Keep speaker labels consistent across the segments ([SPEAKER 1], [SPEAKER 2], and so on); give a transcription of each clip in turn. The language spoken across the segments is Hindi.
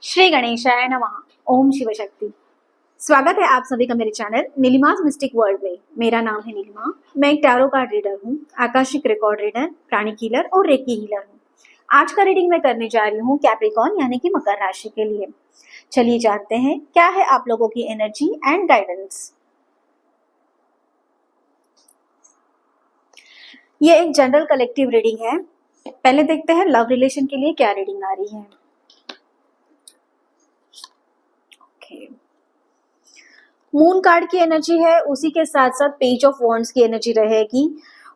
[SPEAKER 1] श्री गणेशाय नमः। ओम शिव शक्ति। स्वागत है आप सभी का मेरे चैनल नीलिमास मिस्टिक वर्ल्ड में। मेरा नाम है नीलिमा। मैं एक टैरो कार्ड रीडर हूँ, आकाशिक रिकॉर्ड रीडर, प्राणी हीलर और रेकी हीलर हूँ। आज का रीडिंग मैं करने जा रही हूँ कैप्रिकॉर्न यानी कि मकर राशि के लिए। चलिए जानते हैं क्या है आप लोगों की एनर्जी एंड गाइडेंस। ये एक जनरल कलेक्टिव रीडिंग है। पहले देखते हैं लव रिलेशन के लिए क्या रीडिंग आ रही है। मून कार्ड की एनर्जी है, उसी के साथ साथ पेज ऑफ वॉन्ड्स की एनर्जी रहेगी।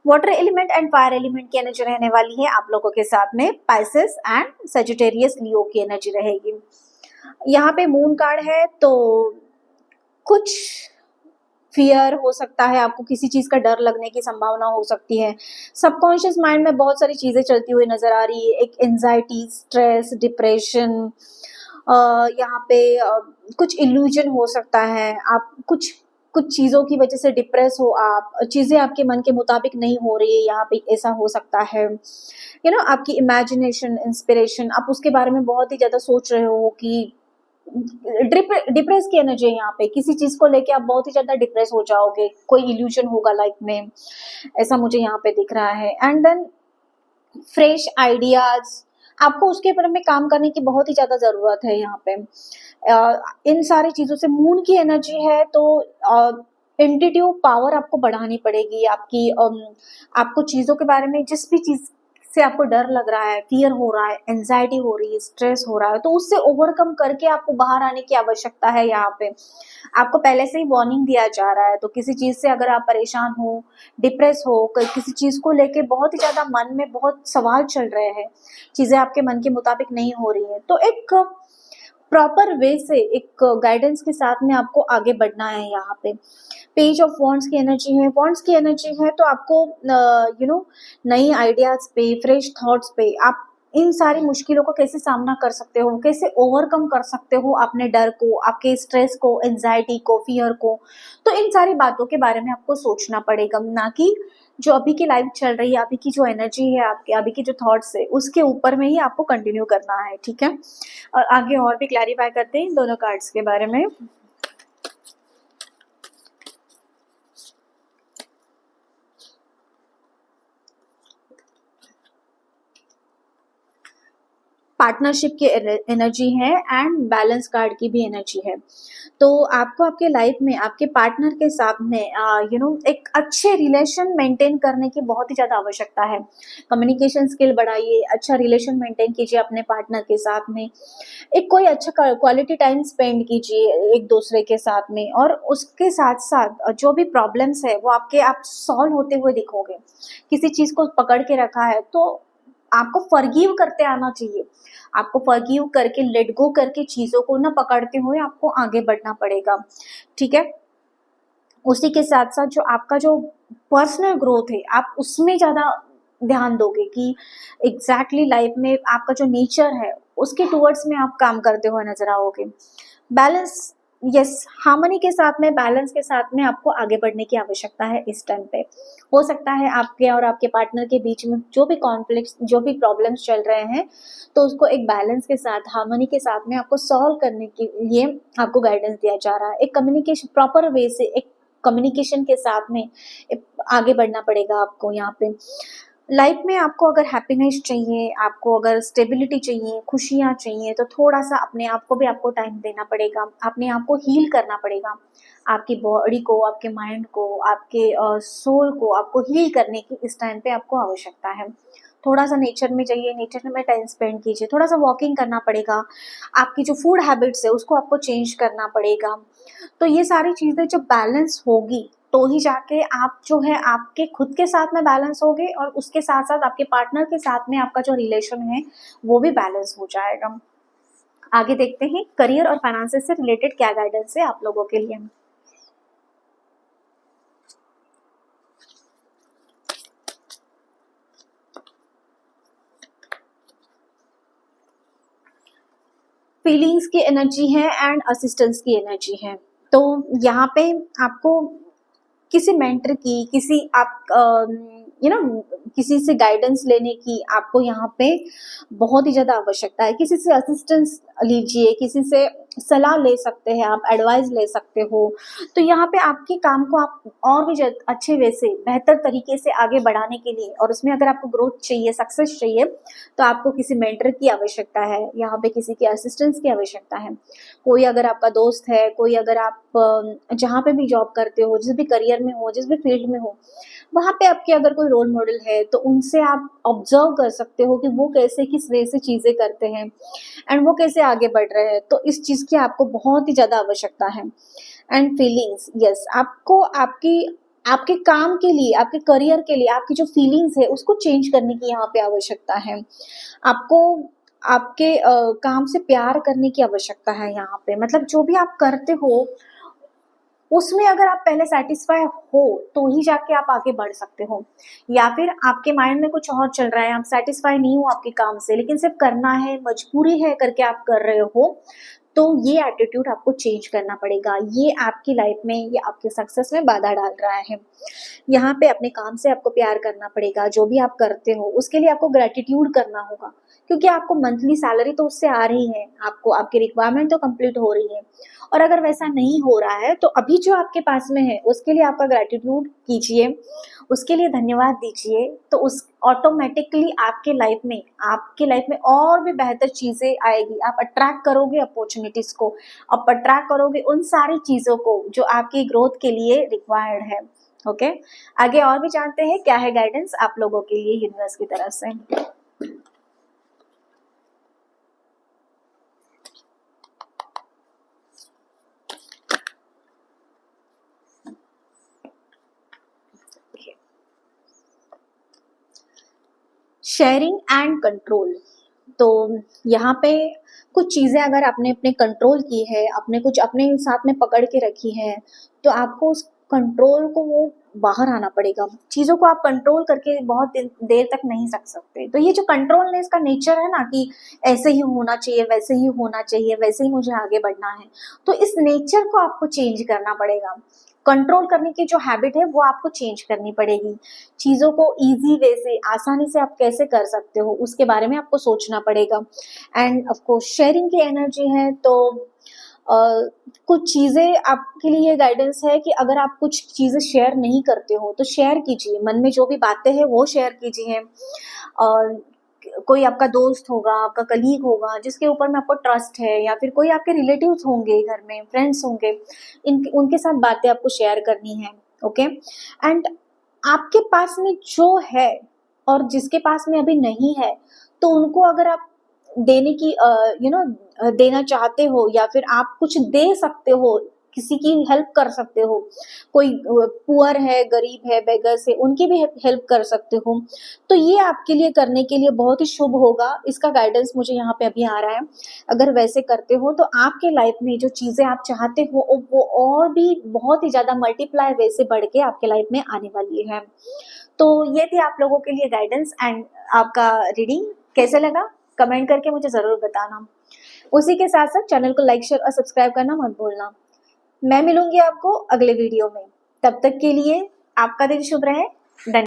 [SPEAKER 1] Water element and fire element की एनर्जी रहने वाली है आप लोगों के साथ में। पाइसेस एंड सजिटेरियस लियो की एनर्जी रहेगी। यहाँ पे मून कार्ड है तो कुछ फियर हो सकता है, आपको किसी चीज का डर लगने की संभावना हो सकती है। सबकॉन्शियस माइंड में बहुत सारी चीजें चलती हुई नजर आ रही है। एक एंजाइटी, स्ट्रेस, डिप्रेशन, यहाँ पे कुछ इल्यूजन हो सकता है। आप कुछ चीजों की वजह से डिप्रेस हो, आप चीजें आपके मन के मुताबिक नहीं हो रही है, यहाँ पे ऐसा हो सकता है। आपकी इमेजिनेशन, इंस्पिरेशन, आप उसके बारे में बहुत ही ज्यादा सोच रहे हो कि डिप्रेस की एनर्जी है। यहाँ पे किसी चीज को लेके आप बहुत ही ज्यादा डिप्रेस हो जाओगे, कोई इल्यूजन होगा लाइफ में, ऐसा मुझे यहाँ पे दिख रहा है। एंड देन फ्रेश आइडियाज, आपको उसके ऊपर में काम करने की बहुत ही ज्यादा जरूरत है। यहाँ पे इन सारी चीजों से मून की एनर्जी है तो इंट्यूटिव पावर आपको बढ़ानी पड़ेगी। आपको चीजों के बारे में, जिस भी चीज से आपको डर लग रहा है, फियर हो रहा है, एंजाइटी हो रही है, स्ट्रेस हो रहा है, तो उससे ओवरकम करके आपको बाहर आने की आवश्यकता है। यहाँ पे आपको पहले से ही वार्निंग दिया जा रहा है। तो किसी चीज से अगर आप परेशान हो, डिप्रेस हो, किसी चीज को लेके बहुत ही ज्यादा मन में बहुत सवाल चल रहे हैं, चीजें आपके मन के मुताबिक नहीं हो रही है, तो एक प्रॉपर वे से, एक गाइडेंस के साथ में आपको आगे बढ़ना है। यहाँ पे पेज ऑफ वॉन्ड्स की एनर्जी है। वॉन्ड्स की एनर्जी है तो आपको नई आइडियाज पे, फ्रेश थॉट्स पे, आप इन सारी मुश्किलों को कैसे सामना कर सकते हो, कैसे ओवरकम कर सकते हो अपने डर को, आपके स्ट्रेस को, एंजाइटी को, फियर को। तो इन सारी बातों के बारे में आपको सोचना पड़ेगा, ना कि जो अभी की लाइफ चल रही है, अभी की जो एनर्जी है आपके, अभी की जो थॉट्स है, उसके ऊपर में ही आपको कंटिन्यू करना है। ठीक है, और आगे और भी क्लैरिफाई करते हैं इन दोनों कार्ड्स के बारे में। पार्टनरशिप की एनर्जी है एंड बैलेंस कार्ड की भी एनर्जी है। तो आपको आपके लाइफ में आपके पार्टनर के साथ में एक अच्छे रिलेशन मेंटेन करने की बहुत ही ज्यादा आवश्यकता है। कम्युनिकेशन स्किल बढ़ाइए, अच्छा रिलेशन मेंटेन कीजिए अपने पार्टनर के साथ में। एक कोई अच्छा क्वालिटी टाइम स्पेंड कीजिए एक दूसरे के साथ में, और उसके साथ साथ जो भी प्रॉब्लम्स है वो आप सॉल्व होते हुए दिखोगे। किसी चीज को पकड़ के रखा है तो आपको फॉरगिव करते आना चाहिए। आपको फॉरगिव करके, लेट गो करके, चीजों को ना पकड़ते हुए आपको आगे बढ़ना पड़ेगा। ठीक है, उसी के साथ साथ जो आपका जो पर्सनल ग्रोथ है, आप उसमें ज्यादा ध्यान दोगे कि एग्जैक्टली लाइफ में आपका जो नेचर है उसके टुवर्ड्स में आप काम करते हुए नजर आओगे। बैलेंस, यस, हार्मनी के साथ में, बैलेंस के साथ में आपको आगे बढ़ने की आवश्यकता है इस टाइम पे। हो सकता है आपके और आपके पार्टनर के बीच में जो भी कॉन्फ्लिक्ट, जो भी प्रॉब्लम्स चल रहे हैं, तो उसको एक बैलेंस के साथ, हार्मनी के साथ में आपको सॉल्व करने के लिए आपको गाइडेंस दिया जा रहा है। एक कम्युनिकेशन, प्रॉपर वे से, एक कम्युनिकेशन के साथ में आगे बढ़ना पड़ेगा आपको। यहाँ पे लाइफ में आपको अगर हैप्पीनेस चाहिए, आपको अगर स्टेबिलिटी चाहिए, खुशियाँ चाहिए, तो थोड़ा सा अपने आप को भी आपको टाइम देना पड़ेगा, अपने आप को हील करना पड़ेगा। आपकी बॉडी को, आपके माइंड को, आपके सोल को आपको हील करने की इस टाइम पे आपको आवश्यकता है। थोड़ा सा नेचर में जाइए, नेचर में टाइम स्पेंड कीजिए, थोड़ा सा वॉकिंग करना पड़ेगा। आपकी जो फूड हैबिट्स है उसको आपको चेंज करना पड़ेगा। तो ये सारी चीज़ें जब बैलेंस होगी तो ही जाके आप जो है आपके खुद के साथ में बैलेंस होगे, और उसके साथ साथ आपके पार्टनर के साथ में आपका जो रिलेशन है वो भी बैलेंस हो जाएगा। आगे देखते हैं करियर और फाइनेंसेस से रिलेटेड क्या गाइडेंस है आप लोगों के लिए। फीलिंग्स की एनर्जी है एंड असिस्टेंस की एनर्जी है। तो यहाँ पे आपको किसी मेंटर की, किसी आप किसी से गाइडेंस लेने की आपको यहाँ पे बहुत ही ज़्यादा आवश्यकता है। किसी से असिस्टेंस लीजिए, किसी से सलाह ले सकते हैं आप, एडवाइस ले सकते हो। तो यहाँ पे आपके काम को आप और भी अच्छे वे से, बेहतर तरीके से आगे बढ़ाने के लिए, और उसमें अगर आपको ग्रोथ चाहिए, सक्सेस चाहिए, तो आपको किसी मेंटर की आवश्यकता है, यहाँ पे किसी के असिस्टेंस की आवश्यकता है। कोई अगर आपका दोस्त है, कोई अगर आप जहाँ पे भी जॉब करते हो, जिस भी करियर में हो, जिस भी फील्ड में हो, वहाँ पे आपके अगर कोई रोल मॉडल है, तो उनसे आप ऑब्जर्व कर सकते हो कि वो कैसे, किस वे से चीज़ें करते हैं एंड वो कैसे आगे बढ़ रहे हैं। तो इस चीज़ की आपको बहुत ही ज़्यादा आवश्यकता है। एंड फीलिंग्स, यस, आपको आपके काम के लिए, आपके करियर के लिए आपकी जो फीलिंग्स है उसको चेंज करने की यहाँ पे आवश्यकता है। आपको आपके काम से प्यार करने की आवश्यकता है यहाँ पे। मतलब जो भी आप करते हो उसमें अगर आप पहले सेटिस्फाई हो तो ही जाके आप आगे बढ़ सकते हो, या फिर आपके माइंड में कुछ और चल रहा है, आप सेटिस्फाई नहीं हो आपके काम से, लेकिन सिर्फ करना है, मजबूरी है करके आप कर रहे हो, तो ये एटीट्यूड आपको चेंज करना पड़ेगा। ये आपकी लाइफ में, ये आपके सक्सेस में बाधा डाल रहा है। यहाँ पे अपने काम से आपको प्यार करना पड़ेगा। जो भी आप करते हो उसके लिए आपको ग्रेटिट्यूड करना होगा, क्योंकि आपको मंथली सैलरी तो उससे आ रही है, आपको आपकी रिक्वायरमेंट तो कंप्लीट हो रही है। और अगर वैसा नहीं हो रहा है तो अभी जो आपके पास में है उसके लिए आपका ग्रेटिट्यूड कीजिए, उसके लिए धन्यवाद दीजिए। तो उस ऑटोमेटिकली आपके लाइफ में और भी बेहतर चीजें आएगी। आप अट्रैक्ट करोगे अपॉर्चुनिटीज को, आप अट्रैक्ट करोगे उन सारी चीजों को जो आपकी ग्रोथ के लिए रिक्वायर्ड है। ओके, आगे और भी जानते हैं क्या है गाइडेंस आप लोगों के लिए यूनिवर्स की तरफ से। Sharing and control. तो यहाँ पे कुछ चीज़ें अगर आपने अपने कंट्रोल की है, आपने कुछ अपने साथ में पकड़ के रखी है, तो आपको उस कंट्रोल को वो बाहर आना पड़ेगा। चीज़ों को आप कंट्रोल करके बहुत देर तक नहीं रख सकते। तो ये जो कंट्रोलनेस का नेचर है ना कि ऐसे ही होना चाहिए, वैसे ही होना चाहिए, वैसे ही मुझे आगे बढ़ना है, तो इस नेचर को आपको चेंज करना पड़ेगा। कंट्रोल करने की जो हैबिट है वो आपको चेंज करनी पड़ेगी। चीज़ों को ईजी वे से, आसानी से आप कैसे कर सकते हो उसके बारे में आपको सोचना पड़ेगा। एंड ऑफ कोर्स शेयरिंग की एनर्जी है, तो कुछ चीज़ें आपके लिए गाइडेंस है कि अगर आप कुछ चीज़ें शेयर नहीं करते हो तो शेयर कीजिए। मन में जो भी बातें हैं वो शेयर कीजिए। कोई आपका दोस्त होगा, आपका कलीग होगा जिसके ऊपर में आपको ट्रस्ट है, या फिर कोई आपके रिलेटिव्स होंगे, घर में फ्रेंड्स होंगे, उनके साथ बातें आपको शेयर करनी है। ओके, एंड आपके पास में जो है और जिसके पास में अभी नहीं है, तो उनको अगर आप देने की देना चाहते हो, या फिर आप कुछ दे सकते हो, किसी की हेल्प कर सकते हो, कोई पुअर है, गरीब है, बेगर्स है, उनकी भी हेल्प कर सकते हो, तो ये आपके लिए करने के लिए बहुत ही शुभ होगा। इसका गाइडेंस मुझे यहाँ पे अभी आ रहा है। अगर वैसे करते हो तो आपके लाइफ में जो चीज़ें आप चाहते हो वो और भी बहुत ही ज़्यादा मल्टीप्लाई वे से बढ़ के आपके लाइफ में आने वाली है। तो ये थी आप लोगों के लिए गाइडेंस। एंड आपका रीडिंग कैसे लगा कमेंट करके मुझे ज़रूर बताना। उसी के साथ साथ चैनल को लाइक, शेयर और सब्सक्राइब करना मत भूलना। मैं मिलूंगी आपको अगले वीडियो में। तब तक के लिए आपका दिन शुभ रहे। धन्यवाद।